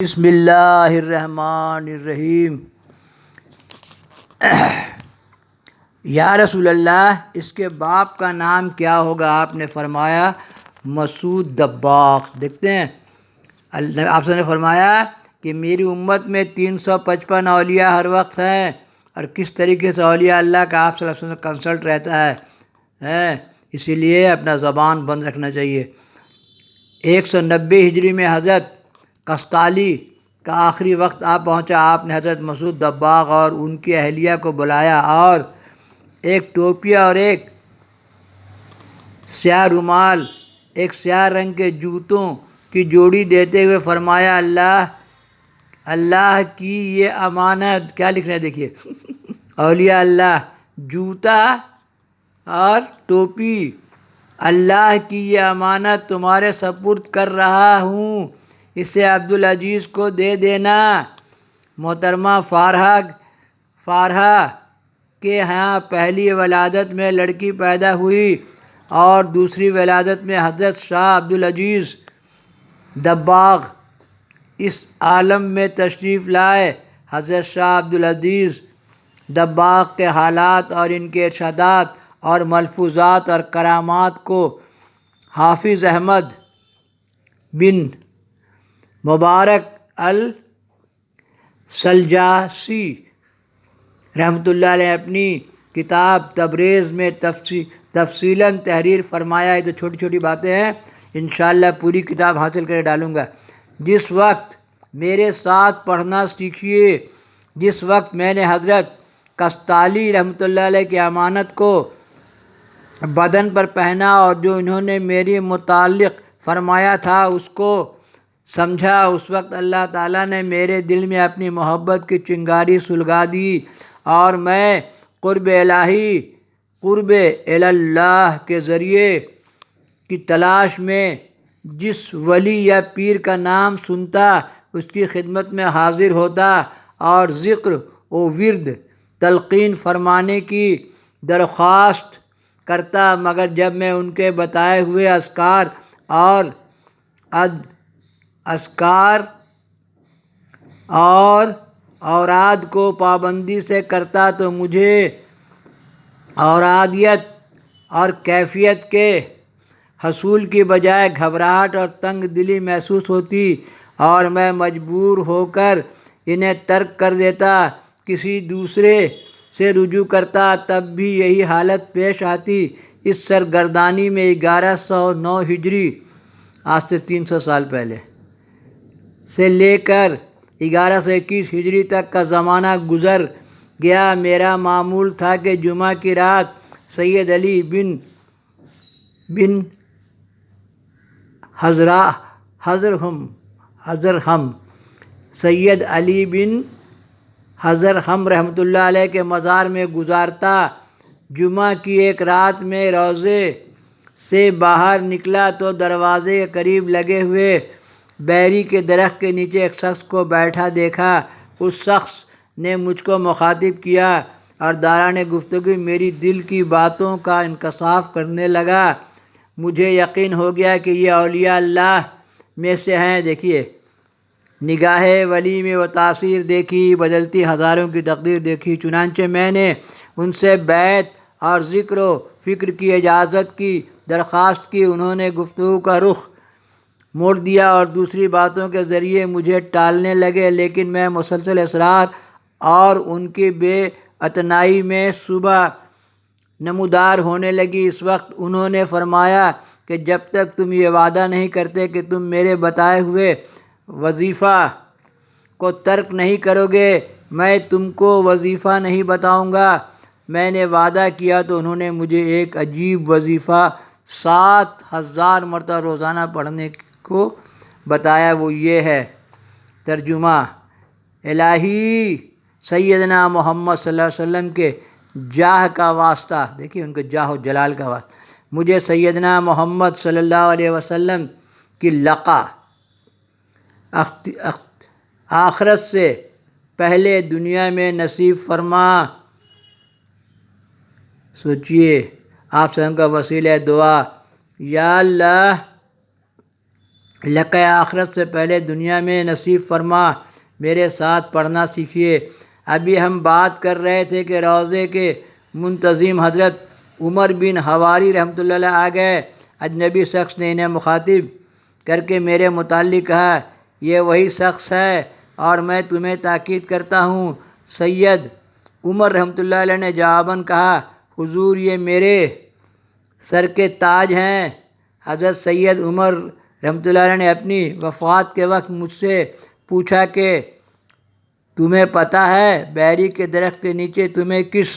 بسم اللہ الرحمن الرحیم۔ یا رسول اللہ، اس کے باپ کا نام کیا ہوگا؟ آپ نے فرمایا مسعود دباغ۔ دیکھتے ہیں آپ نے فرمایا کہ میری امت میں 355 اولیاء ہر وقت ہیں، اور کس طریقے سے اولیاء اللہ کا آپ صلی اللہ علیہ وسلم کنسلٹ رہتا ہے، اسی لیے اپنا زبان بند رکھنا چاہیے۔ 190 ہجری میں حضرت قسطالی کا آخری وقت آ پہنچا۔ آپ نے حضرت مسعود دباغ اور ان کی اہلیہ کو بلایا اور ایک ٹوپیا اور ایک سیاہ رومال، ایک سیاہ رنگ کے جوتوں کی جوڑی دیتے ہوئے فرمایا، اللہ کی یہ امانت، کیا لکھ رہے ہیں دیکھیے، اولیاء اللہ، جوتا اور ٹوپی، اللہ کی یہ امانت تمہارے سپرد کر رہا ہوں، اسے عبدالعزیز کو دے دینا۔ محترمہ فارہہ کے ہاں پہلی ولادت میں لڑکی پیدا ہوئی اور دوسری ولادت میں حضرت شاہ عبدالعزیز دباغ اس عالم میں تشریف لائے۔ حضرت شاہ عبدالعزیز دباغ کے حالات اور ان کے ارشادات اور ملفوظات اور کرامات کو حافظ احمد بن مبارک السلجاسی رحمۃ اللہ علیہ اپنی کتاب تبریز میں تفصیلاً تحریر فرمایا۔ یہ تو چھوٹی چھوٹی باتیں ہیں، انشاءاللہ پوری کتاب حاصل کر ڈالوں گا۔ جس وقت میرے ساتھ پڑھنا سیکھیے، جس وقت میں نے حضرت قسطالی رحمۃ اللہ علیہ کی امانت کو بدن پر پہنا اور جو انہوں نے میرے متعلق فرمایا تھا اس کو سمجھا، اس وقت اللہ تعالیٰ نے میرے دل میں اپنی محبت کی چنگاری سلگا دی اور میں قرب الہی، قرب اللہ کے ذریعے کی تلاش میں جس ولی یا پیر کا نام سنتا اس کی خدمت میں حاضر ہوتا اور ذکر و ورد تلقین فرمانے کی درخواست کرتا، مگر جب میں ان کے بتائے ہوئے اذکار اور اوراد کو پابندی سے کرتا تو مجھے اورادیت اور کیفیت کے حصول کی بجائے گھبراہٹ اور تنگ دلی محسوس ہوتی اور میں مجبور ہو کر انہیں ترک کر دیتا، کسی دوسرے سے رجوع کرتا، تب بھی یہی حالت پیش آتی۔ اس سرگردانی میں 1109 ہجری، آج سے 300 سال پہلے سے لے کر 1121 ہجری تک کا زمانہ گزر گیا۔ میرا معمول تھا کہ جمعہ کی رات سید علی بن حضرہم سید علی بن حضرہم رحمۃ اللہ علیہ کے مزار میں گزارتا۔ جمعہ کی ایک رات میں روضے سے باہر نکلا تو دروازے کے قریب لگے ہوئے بیری کے درخت کے نیچے ایک شخص کو بیٹھا دیکھا۔ اس شخص نے مجھ کو مخاطب کیا اور دوران گفتگو میری دل کی باتوں کا انکشاف کرنے لگا۔ مجھے یقین ہو گیا کہ یہ اولیاء اللہ میں سے ہیں۔ دیکھیے، نگاہ ولی میں وہ تاثیر دیکھی، بدلتی ہزاروں کی تقدیر دیکھی۔ چنانچہ میں نے ان سے بیعت اور ذکر و فکر کی اجازت کی درخواست کی۔ انہوں نے گفتگو کا رخ موڑ دیا اور دوسری باتوں کے ذریعے مجھے ٹالنے لگے، لیکن میں مسلسل اصرار اور ان کی بے اعتنائی میں صبح نمودار ہونے لگی۔ اس وقت انہوں نے فرمایا کہ جب تک تم یہ وعدہ نہیں کرتے کہ تم میرے بتائے ہوئے وظیفہ کو ترک نہیں کرو گے، میں تم کو وظیفہ نہیں بتاؤں گا۔ میں نے وعدہ کیا تو انہوں نے مجھے ایک عجیب وظیفہ 7000 مرتبہ روزانہ پڑھنے کو بتایا۔ وہ یہ ہے، ترجمہ: الہی سیدنا محمد صلی اللہ علیہ وسلم کے جاہ کا واسطہ، دیکھیے ان کے جاہ و جلال کا واسطہ، مجھے سیدنا محمد صلی اللہ علیہ وسلم کی لقا آخرت سے پہلے دنیا میں نصیب فرما۔ سوچئے، آپ سب کا وسیلہ دعا، یا اللہ لقے آخرت سے پہلے دنیا میں نصیب فرما، میرے ساتھ پڑھنا سیکھیے۔ ابھی ہم بات کر رہے تھے کہ روضے کے منتظم حضرت عمر بن حواری رحمۃ اللہ علیہ آ گئے۔ اجنبی شخص نے انہیں مخاطب کر کے میرے متعلق کہا، یہ وہی شخص ہے اور میں تمہیں تاکید کرتا ہوں۔ سید عمر رحمۃ اللہ علیہ نے جواباً کہا، حضور یہ میرے سر کے تاج ہیں۔ حضرت سید عمر رحمۃ اللہ علیہ نے اپنی وفات کے وقت مجھ سے پوچھا کہ تمہیں پتہ ہے بیری کے درخت کے نیچے تمہیں کس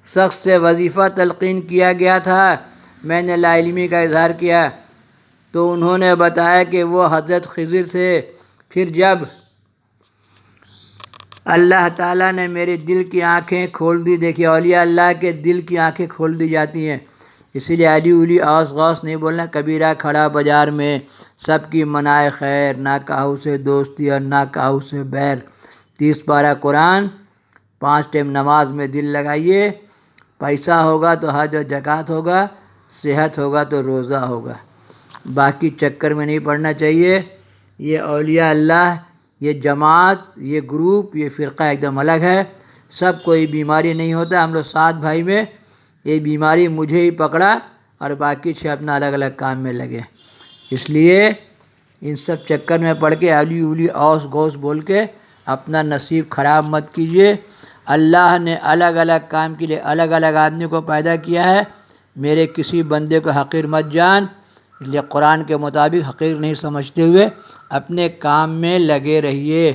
شخص سے وظیفہ تلقین کیا گیا تھا؟ میں نے لا علمی کا اظہار کیا تو انہوں نے بتایا کہ وہ حضرت خضر تھے۔ پھر جب اللہ تعالیٰ نے میری دل کی آنکھیں کھول دی، دیکھیے اولیاء اللہ کے دل کی آنکھیں کھول دی جاتی ہیں، اسی لیے علی اولی اوس غوث نہیں بولنا۔ کبیرہ کھڑا بازار میں سب کی منائے خیر، نہ کاہو سے دوستی اور نہ کاہو سے بیر۔ 30 پارہ قرآن، 5 ٹائم نماز میں دل لگائیے۔ پیسہ ہوگا تو حج و زکوٰۃ ہوگا، صحت ہوگا تو روزہ ہوگا، باقی چکر میں نہیں پڑنا چاہیے۔ یہ اولیاء اللہ، یہ جماعت، یہ گروپ، یہ فرقہ ایک دم الگ ہے۔ سب کوئی بیماری نہیں ہوتا، ہم لوگ 7 بھائی میں یہ بیماری مجھے ہی پکڑا اور باقی 6 اپنا الگ الگ کام میں لگے۔ اس لیے ان سب چکر میں پڑھ کے علی اولی اوس غوث بول کے اپنا نصیب خراب مت کیجیے۔ اللہ نے الگ الگ کام کے لیے الگ الگ آدمی کو پیدا کیا ہے، میرے کسی بندے کو حقیر مت جان۔ اس لیے قرآن کے مطابق حقیر نہیں سمجھتے ہوئے اپنے کام میں لگے رہیے۔